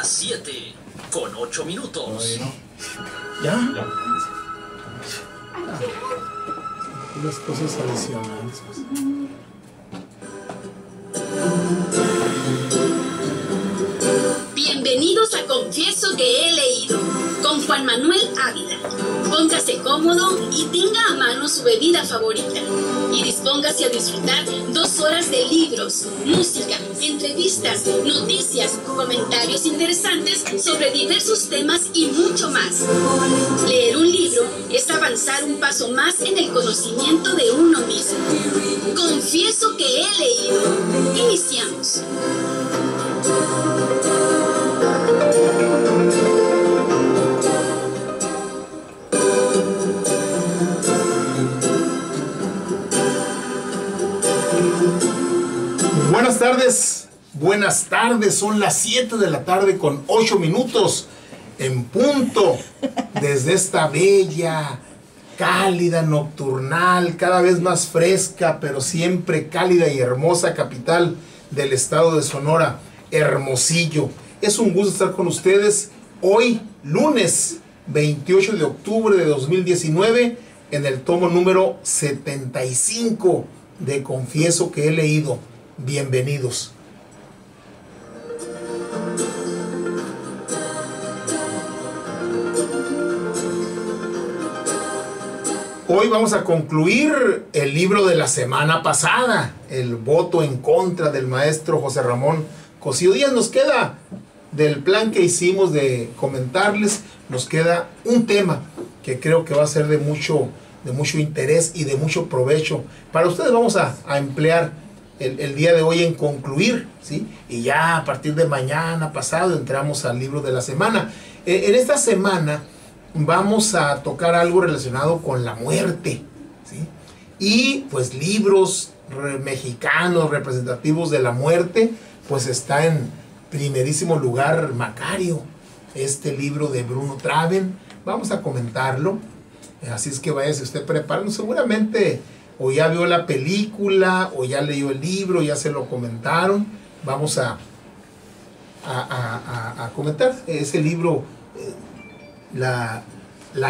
las 7:08. Bueno. ¿Ya? Ya. Unas cosas adicionales. Bienvenidos a Confieso que he leído, con Juan Manuel Ávila. Póngase cómodo y tenga a mano su bebida favorita. Y dispóngase a disfrutar 2 horas de libros, música, entrevistas, noticias, comentarios interesantes sobre diversos temas y mucho más. Leer un libro es avanzar un paso más en el conocimiento de uno mismo. Confieso que he leído. Iniciamos. Buenas tardes, son las 7 de la tarde con 8 minutos en punto, desde esta bella, cálida, nocturnal, cada vez más fresca, pero siempre cálida y hermosa capital del estado de Sonora, Hermosillo. Es un gusto estar con ustedes hoy, lunes 28 de octubre de 2019, en el tomo número 75 de Confieso que he leído. Bienvenidos. Hoy vamos a concluir el libro de la semana pasada, el voto en contra del maestro José Ramón Cosío Díaz. Nos queda, del plan que hicimos de comentarles, nos queda un tema que creo que va a ser de mucho interés y de mucho provecho para ustedes. Vamos a emplear el día de hoy en concluir, ¿sí? Y ya a partir de mañana pasado entramos al libro de la semana. En esta semana vamos a tocar algo relacionado con la muerte, ¿sí? Y pues libros mexicanos representativos de la muerte, pues está en primerísimo lugar Macario, este libro de Bruno Traven. Vamos a comentarlo, así es que váyase usted preparando. Seguramente o ya vio la película, o ya leyó el libro, ya se lo comentaron. Vamos a comentar ese libro, la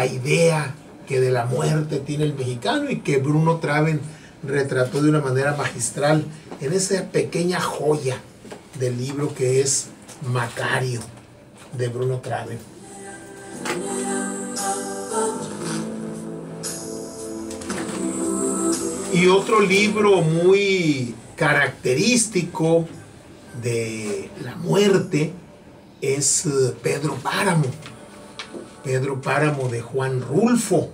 idea que de la muerte tiene el mexicano y que Bruno Traven retrató de una manera magistral en esa pequeña joya del libro que es Macario, de Bruno Traven. Y otro libro muy característico de la muerte es Pedro Páramo. Pedro Páramo de Juan Rulfo.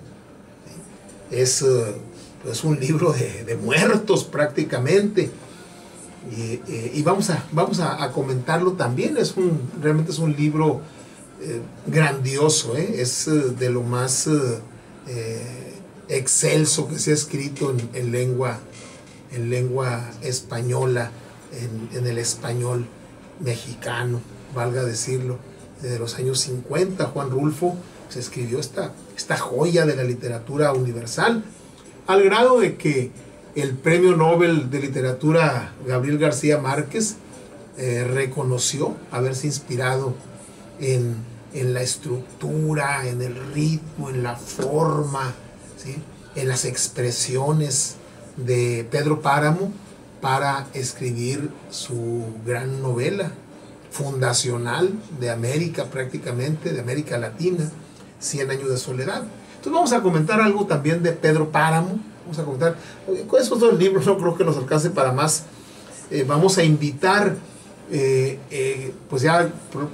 Es un libro de muertos prácticamente. Y vamos a comentarlo también. Realmente es un libro grandioso, es de lo más excelso que se ha escrito en lengua española, en el español mexicano, valga decirlo. Desde los años 50, Juan Rulfo se escribió esta joya de la literatura universal, al grado de que el Premio Nobel de Literatura Gabriel García Márquez reconoció haberse inspirado en la estructura, en el ritmo, en la forma, ¿sí?, en las expresiones de Pedro Páramo para escribir su gran novela fundacional de América, prácticamente de América Latina, 100 años de soledad. Entonces vamos a comentar algo también de Pedro Páramo. Vamos a comentar con esos 2 libros, no creo que nos alcance para más. Vamos a invitar, pues ya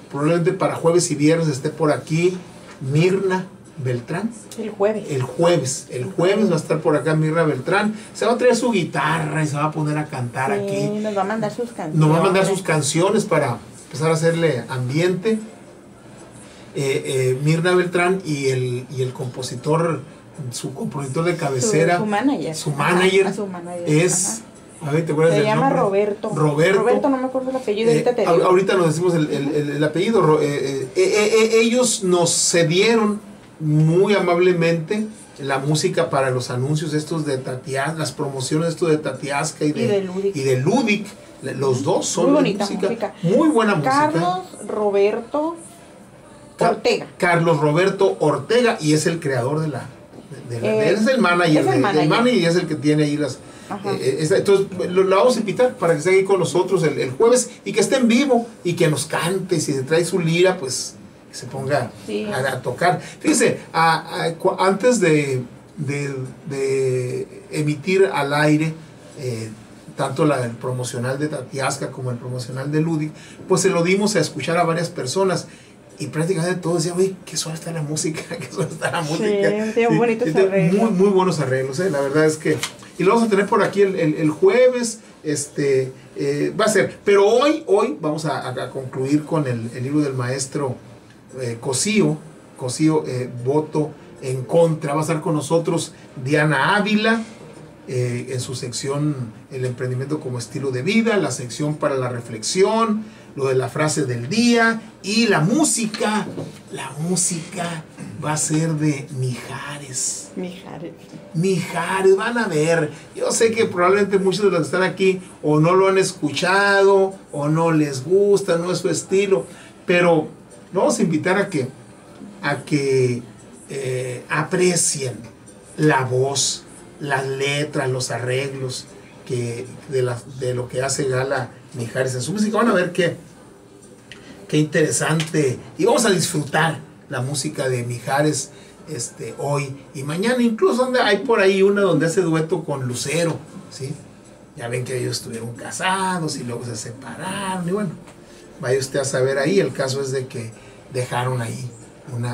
probablemente para jueves y viernes esté por aquí Mirna Beltrán. El jueves va a estar por acá Mirna Beltrán. Se va a traer su guitarra y se va a poner a cantar aquí. Nos va a mandar sus canciones. Nos va a mandar sus canciones para empezar a hacerle ambiente. Mirna Beltrán y el compositor, su compositor de cabecera, su manager es, a ver, ¿te acuerdas del nombre? Se llama Roberto. Roberto, no me acuerdo el apellido, ahorita te digo. Ahorita nos decimos el apellido. Ellos nos cedieron muy amablemente la música para los anuncios estos de Tatiasca, las promociones estos de Tatiasca y de Ludic. Los dos son muy bonita música, muy buena música. Carlos Roberto Ortega. Carlos Roberto Ortega, y es el creador de él es el manager, y es el que tiene ahí las... entonces lo vamos a invitar para que esté ahí con nosotros el jueves y que esté en vivo y que nos cante. Si se trae su lira, pues que se ponga a tocar. Fíjese, antes de emitir al aire tanto el promocional de Tatiasca como el promocional de Ludic, pues se lo dimos a escuchar a varias personas. Y prácticamente todos decían, uy, qué suave está la música, qué suave está la música. Sí, bonitos arreglos. Muy buenos arreglos, la verdad es que... Y lo vamos a tener por aquí el jueves, va a ser. Pero hoy vamos a concluir con el libro del maestro Cosío, Voto en Contra. Va a estar con nosotros Diana Ávila, en su sección El emprendimiento como estilo de vida, la sección para la reflexión, lo de la frase del día y la música. La música va a ser de Mijares. Mijares, van a ver. Yo sé que probablemente muchos de los que están aquí o no lo han escuchado o no les gusta, no es su estilo, pero vamos a invitar a que aprecien la voz, las letras, los arreglos de lo que hace gala Mijares en su música. Van a ver qué interesante, y vamos a disfrutar la música de Mijares hoy y mañana. Incluso hay por ahí una donde hace dueto con Lucero, ¿sí? Ya ven que ellos estuvieron casados y luego se separaron, y bueno, vaya usted a saber ahí. El caso es de que dejaron ahí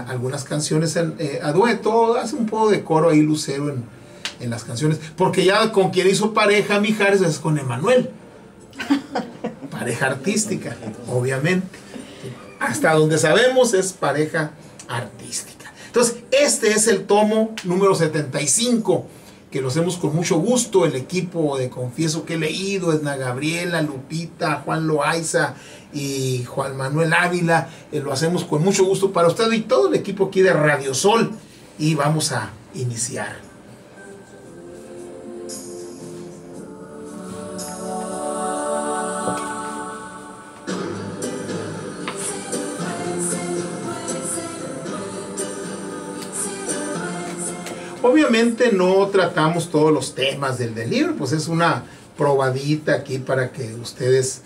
algunas canciones a dueto, hace un poco de coro ahí Lucero en las canciones, porque ya con quien hizo pareja Mijares es con Emanuel, pareja artística, obviamente. Hasta donde sabemos es pareja artística. Entonces, este es el tomo número 75, que lo hacemos con mucho gusto. El equipo de Confieso que he leído, Edna Gabriela, Lupita, Juan Loaiza y Juan Manuel Ávila. Lo hacemos con mucho gusto para usted y todo el equipo aquí de Radio Sol. Y vamos a iniciar. Obviamente no tratamos todos los temas del libro, pues es una probadita aquí para que ustedes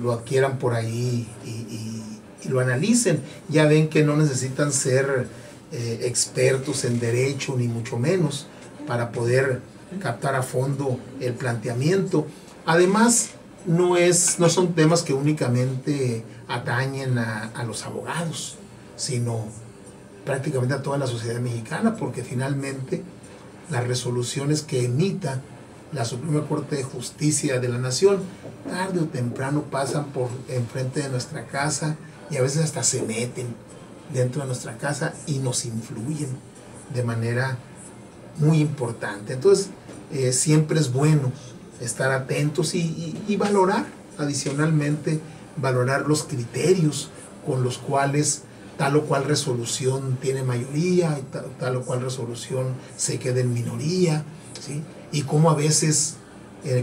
lo adquieran por ahí y lo analicen. Ya ven que no necesitan ser expertos en derecho, ni mucho menos, para poder captar a fondo el planteamiento. Además, no son temas que únicamente atañen a los abogados, sino prácticamente a toda la sociedad mexicana, porque finalmente las resoluciones que emita la Suprema Corte de Justicia de la Nación, tarde o temprano pasan por enfrente de nuestra casa y a veces hasta se meten dentro de nuestra casa y nos influyen de manera muy importante. Entonces, siempre es bueno estar atentos y valorar, adicionalmente, valorar los criterios con los cuales tal o cual resolución tiene mayoría y tal o cual resolución se queda en minoría, ¿sí? Y cómo a veces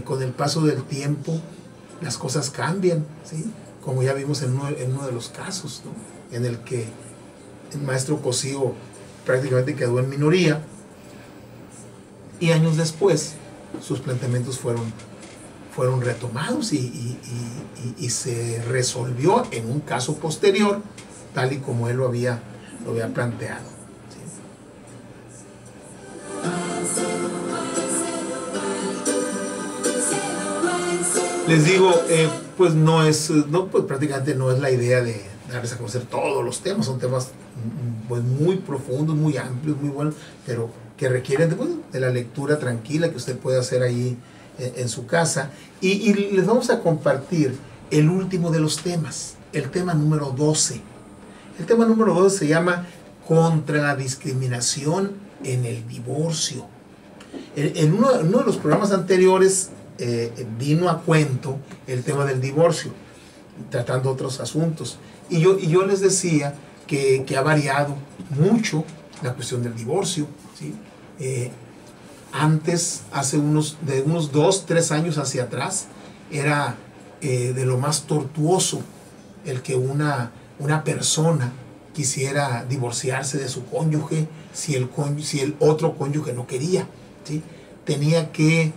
con el paso del tiempo las cosas cambian, ¿sí? Como ya vimos en uno de los casos, ¿no? En el que el maestro Cosío prácticamente quedó en minoría y años después sus planteamientos fueron retomados y se resolvió en un caso posterior tal y como él lo había planteado, ¿sí? Les digo, pues prácticamente no es la idea de darles a conocer todos los temas. Son temas pues muy profundos, muy amplios, muy buenos, pero que requieren de la lectura tranquila que usted puede hacer ahí en su casa. Y les vamos a compartir el último de los temas, el tema número 12. El tema número 12 se llama Contra la discriminación en el divorcio. En uno de los programas anteriores vino a cuento el tema del divorcio, tratando otros asuntos. Y yo les decía que ha variado mucho la cuestión del divorcio, ¿sí? Antes, de unos 2, 3 años hacia atrás, era de lo más tortuoso el que una persona quisiera divorciarse de su cónyuge si el otro cónyuge no quería, ¿sí? Tenía que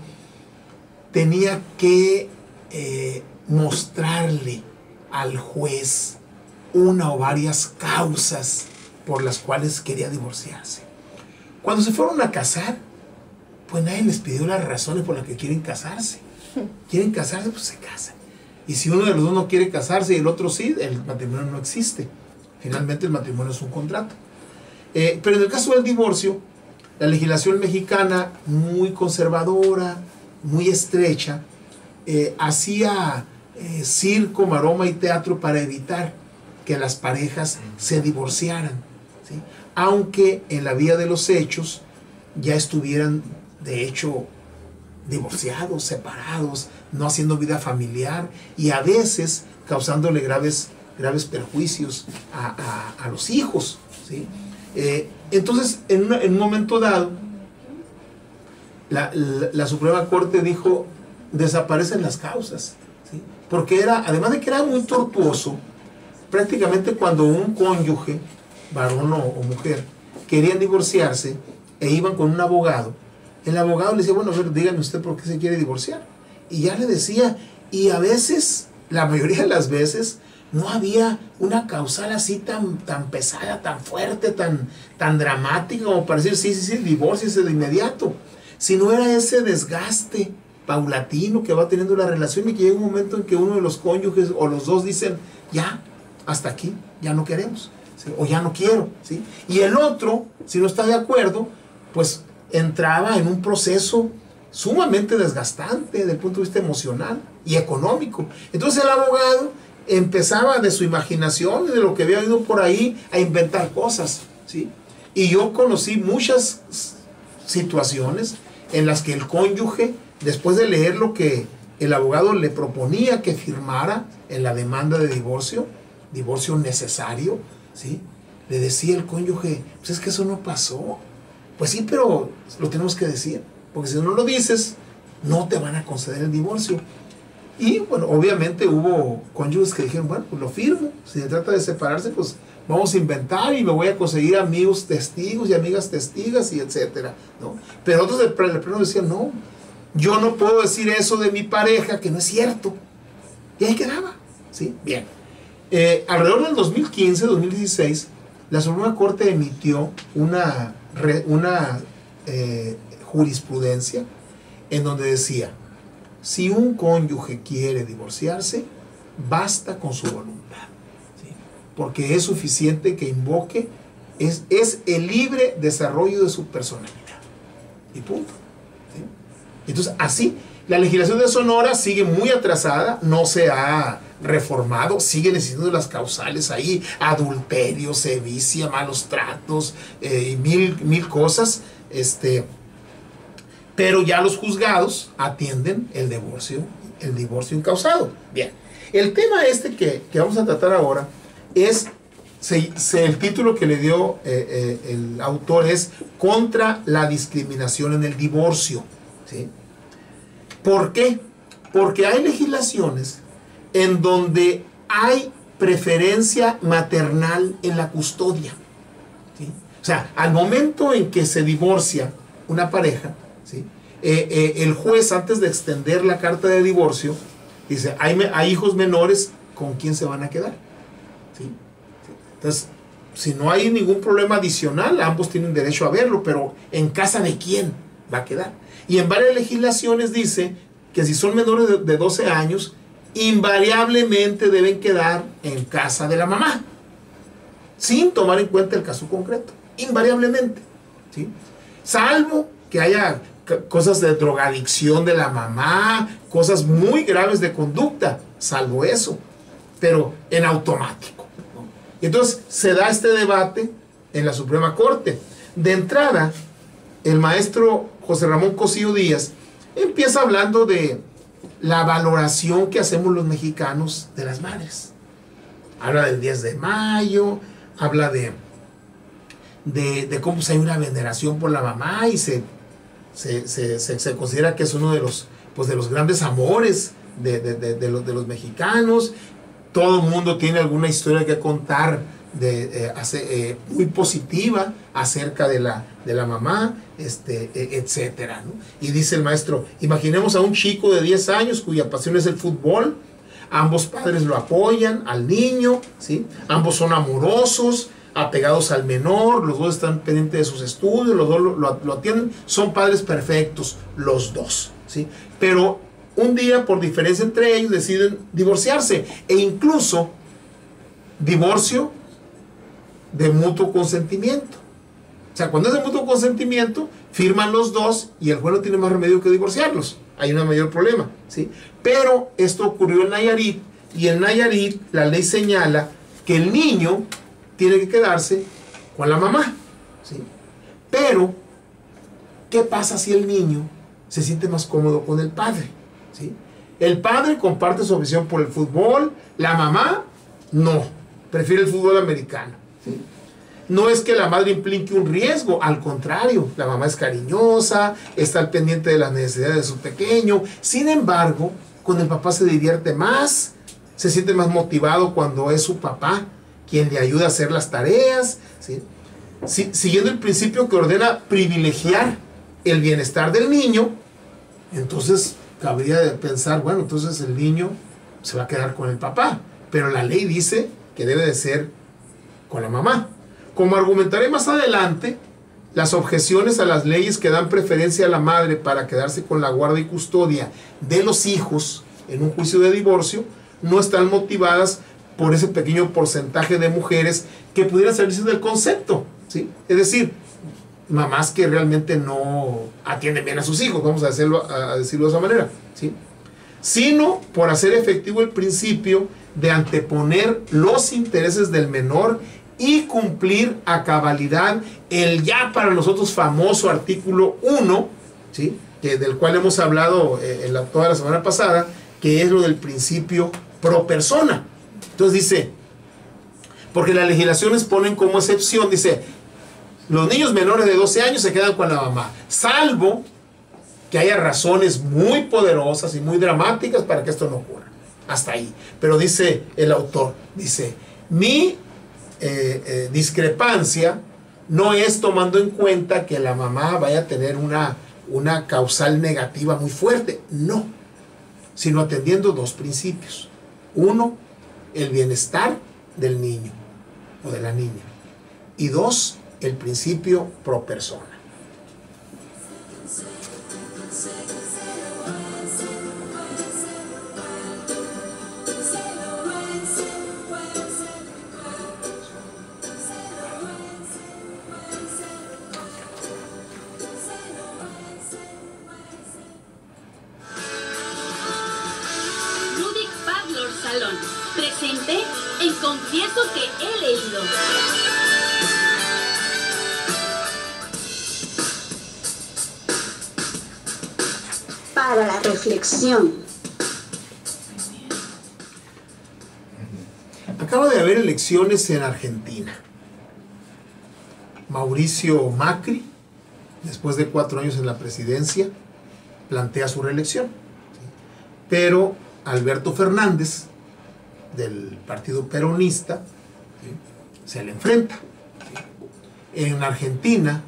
mostrarle al juez una o varias causas por las cuales quería divorciarse. Cuando se fueron a casar, pues nadie les pidió las razones por las que quieren casarse. Quieren casarse, pues se casan. Y si uno de los dos no quiere casarse y el otro sí, el matrimonio no existe. Finalmente el matrimonio es un contrato. Pero en el caso del divorcio, la legislación mexicana, muy conservadora, muy estrecha, hacía circo, maroma y teatro para evitar que las parejas se divorciaran, ¿sí? Aunque en la vía de los hechos ya estuvieran de hecho divorciados, separados, no haciendo vida familiar y a veces causándole graves perjuicios a los hijos, ¿sí? Entonces en un momento dado la Suprema Corte dijo: desaparecen las causas, ¿sí? Porque además de que era muy tortuoso, prácticamente cuando un cónyuge, varón o mujer, querían divorciarse e iban con un abogado, el abogado le decía: bueno, a ver, dígame usted por qué se quiere divorciar. Y ya le decía, y a veces, la mayoría de las veces, no había una causal así tan pesada, tan fuerte, tan dramática como para decir: sí, divórciese de inmediato. Sino era ese desgaste paulatino que va teniendo la relación y que llega un momento en que uno de los cónyuges o los dos dicen: ya, hasta aquí, ya no queremos, ¿sí? O ya no quiero, ¿sí? Y el otro, si no está de acuerdo, pues entraba en un proceso sumamente desgastante desde el punto de vista emocional y económico. Entonces el abogado empezaba de su imaginación y de lo que había oído por ahí a inventar cosas, ¿sí? Y yo conocí muchas situaciones en las que el cónyuge, después de leer lo que el abogado le proponía que firmara en la demanda de divorcio necesario, ¿sí?, le decía el cónyuge: pues es que eso no pasó. Pues sí, pero lo tenemos que decir, porque si no lo dices, no te van a conceder el divorcio. Y bueno, obviamente hubo cónyuges que dijeron: bueno, pues lo firmo. Si se trata de separarse, pues vamos a inventar y me voy a conseguir amigos testigos y amigas testigas y etcétera, ¿no? Pero otros del pleno decían: no, yo no puedo decir eso de mi pareja, que no es cierto. Y ahí quedaba, ¿sí? Bien. Alrededor del 2015, 2016, la Suprema Corte emitió una jurisprudencia en donde decía: si un cónyuge quiere divorciarse, basta con su voluntad, ¿sí? Porque es suficiente que invoque, es el libre desarrollo de su personalidad, y punto, ¿sí? Entonces, así, la legislación de Sonora sigue muy atrasada, no se ha reformado, sigue necesitando las causales ahí: adulterio, sevicia, malos tratos, y mil cosas, pero ya los juzgados atienden el divorcio incausado. Bien, el tema que vamos a tratar ahora es, el título que le dio el autor es Contra la discriminación en el divorcio, ¿sí? ¿Por qué? Porque hay legislaciones en donde hay preferencia maternal en la custodia, ¿sí? O sea, al momento en que se divorcia una pareja, ¿sí?, el juez, antes de extender la carta de divorcio, dice: hay hijos menores, ¿con quién se van a quedar? ¿Sí? Entonces, si no hay ningún problema adicional, ambos tienen derecho a verlo, pero ¿en casa de quién va a quedar? Y en varias legislaciones dice que si son menores de 12 años, invariablemente deben quedar en casa de la mamá, sin tomar en cuenta el caso concreto, invariablemente, ¿sí? Salvo que haya cosas de drogadicción de la mamá, cosas muy graves de conducta, salvo eso, pero en automático, ¿no? Entonces se da este debate en la Suprema Corte. De entrada, el maestro José Ramón Cosío Díaz empieza hablando de la valoración que hacemos los mexicanos de las madres. Habla del 10 de mayo, habla de cómo pues, hay una veneración por la mamá y se considera que es uno de los grandes amores de los mexicanos. Todo el mundo tiene alguna historia que contar muy positiva acerca de la mamá, etcétera, ¿no? Y dice el maestro, imaginemos a un chico de 10 años cuya pasión es el fútbol. Ambos padres lo apoyan al niño, ¿sí? Ambos son amorosos, apegados al menor, los dos están pendientes de sus estudios, los dos lo atienden, son padres perfectos, los dos, ¿sí? Pero un día, por diferencia entre ellos, deciden divorciarse, e incluso divorcio de mutuo consentimiento. O sea, cuando es de mutuo consentimiento, firman los dos y el juez no tiene más remedio que divorciarlos. Hay un mayor problema, ¿sí? Pero esto ocurrió en Nayarit, y en Nayarit la ley señala que el niño tiene que quedarse con la mamá, ¿sí? Pero, ¿qué pasa si el niño se siente más cómodo con el padre? ¿Sí? El padre comparte su afición por el fútbol, la mamá no, prefiere el fútbol americano, ¿sí? No es que la madre implique un riesgo, al contrario, la mamá es cariñosa, está al pendiente de las necesidades de su pequeño. Sin embargo, con el papá se divierte más, se siente más motivado cuando es su papá quien le ayuda a hacer las tareas, ¿sí? Siguiendo el principio que ordena privilegiar el bienestar del niño, entonces cabría de pensar, bueno, entonces el niño se va a quedar con el papá, pero la ley dice que debe de ser con la mamá. Como argumentaré más adelante, las objeciones a las leyes que dan preferencia a la madre para quedarse con la guardia y custodia de los hijos en un juicio de divorcio no están motivadas por ese pequeño porcentaje de mujeres que pudieran salirse del concepto, ¿sí? Es decir, mamás que realmente no atienden bien a sus hijos, vamos a decirlo de esa manera, ¿sí? Sino por hacer efectivo el principio de anteponer los intereses del menor y cumplir a cabalidad el ya para nosotros famoso artículo 1, ¿sí? Del cual hemos hablado toda la semana pasada, que es lo del principio pro persona. Entonces dice, porque las legislaciones ponen como excepción, dice, los niños menores de 12 años se quedan con la mamá, salvo que haya razones muy poderosas y muy dramáticas para que esto no ocurra. Hasta ahí. Pero dice el autor, dice, mi discrepancia no es tomando en cuenta que la mamá vaya a tener una causal negativa muy fuerte, no, sino atendiendo dos principios. Uno, el bienestar del niño o de la niña, y dos, el principio pro persona. Presente en Confieso que he leído. Para la reflexión. Acaba de haber elecciones en Argentina. Mauricio Macri, después de 4 años en la presidencia, plantea su reelección. Pero Alberto Fernández, del partido peronista, ¿sí?, se le enfrenta, ¿sí? En Argentina,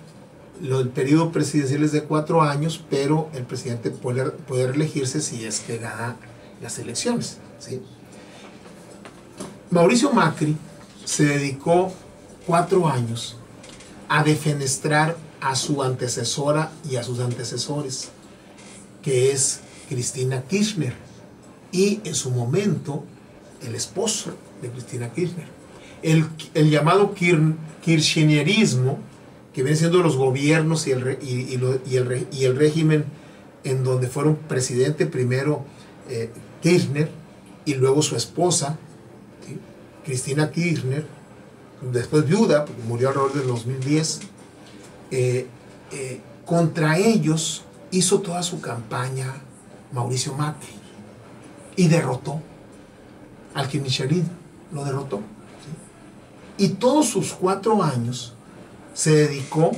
el periodo presidencial es de 4 años, pero el presidente puede reelegirse si es que gana las elecciones, ¿sí? Mauricio Macri se dedicó 4 años a defenestrar a su antecesora y a sus antecesores, que es Cristina Kirchner, y en su momento el esposo de Cristina Kirchner. El llamado kirchnerismo, que viene siendo los gobiernos y el régimen en donde fueron presidente primero Kirchner y luego su esposa, ¿sí?, Cristina Kirchner, después viuda, porque murió alrededor del 2010, contra ellos hizo toda su campaña Mauricio Macri y derrotó al kirchnerismo, lo derrotó, ¿sí? Y todos sus 4 años se dedicó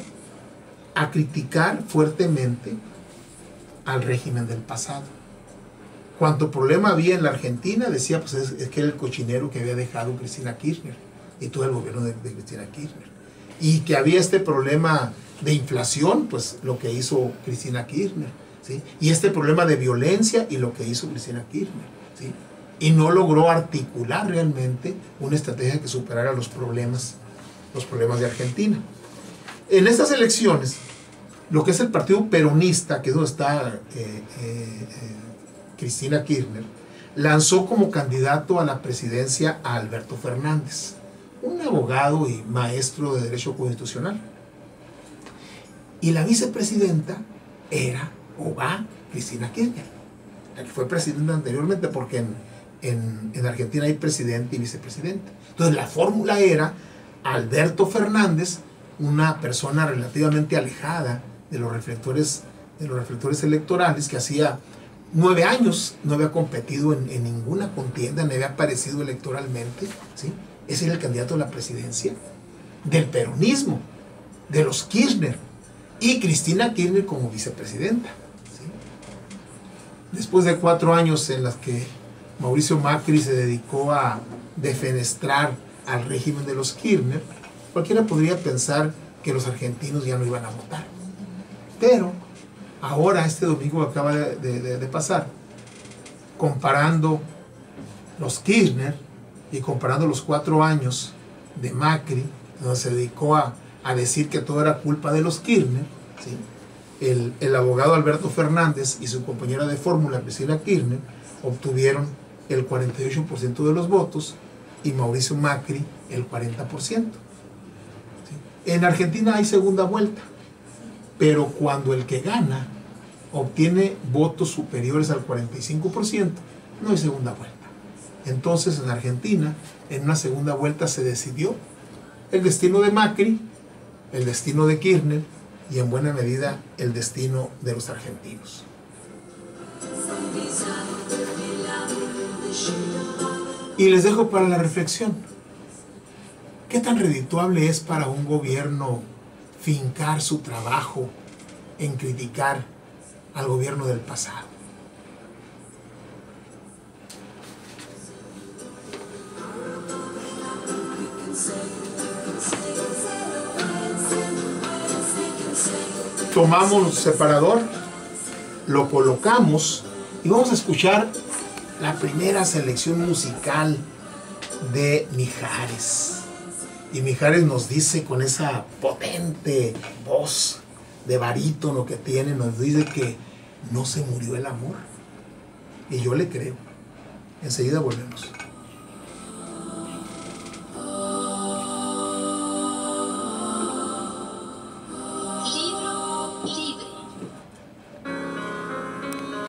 a criticar fuertemente al régimen del pasado. Cuanto problema había en la Argentina, decía, pues es que era el cochinero que había dejado Cristina Kirchner y todo el gobierno de Cristina Kirchner. Y que había este problema de inflación, pues lo que hizo Cristina Kirchner, ¿sí? Y este problema de violencia y lo que hizo Cristina Kirchner, ¿sí? Y no logró articular realmente una estrategia que superara los problemas de Argentina. En estas elecciones, lo que es el partido peronista, que es donde está Cristina Kirchner, lanzó como candidato a la presidencia a Alberto Fernández, un abogado y maestro de Derecho Constitucional. Y la vicepresidenta era o va Cristina Kirchner, la que fue presidenta anteriormente, porque en Argentina hay presidente y vicepresidente. Entonces la fórmula era Alberto Fernández, una persona relativamente alejada de los reflectores electorales, que hacía 9 años no había competido en ninguna contienda, no había aparecido electoralmente, ¿sí? Ese era el candidato a la presidencia del peronismo, de los Kirchner, y Cristina Kirchner como vicepresidenta, ¿sí? Después de 4 años en las que Mauricio Macri se dedicó a defenestrar al régimen de los Kirchner, cualquiera podría pensar que los argentinos ya no iban a votar. Pero ahora, este domingo que acaba de pasar, comparando los Kirchner y comparando los 4 años de Macri, donde se dedicó a decir que todo era culpa de los Kirchner, ¿sí? El abogado Alberto Fernández y su compañera de fórmula, Cristina Kirchner, obtuvieron el 48% de los votos y Mauricio Macri el 40%. ¿Sí? En Argentina hay segunda vuelta, pero cuando el que gana obtiene votos superiores al 45%, no hay segunda vuelta. Entonces en Argentina, en una segunda vuelta se decidió el destino de Macri, el destino de Kirchner y en buena medida el destino de los argentinos. Y les dejo para la reflexión: ¿qué tan redituable es para un gobierno fincar su trabajo en criticar al gobierno del pasado? Tomamos separador, lo colocamos y vamos a escuchar la primera selección musical de Mijares. Y Mijares nos dice, con esa potente voz de barítono que tiene, nos dice que no se murió el amor. Y yo le creo. Enseguida volvemos. Libro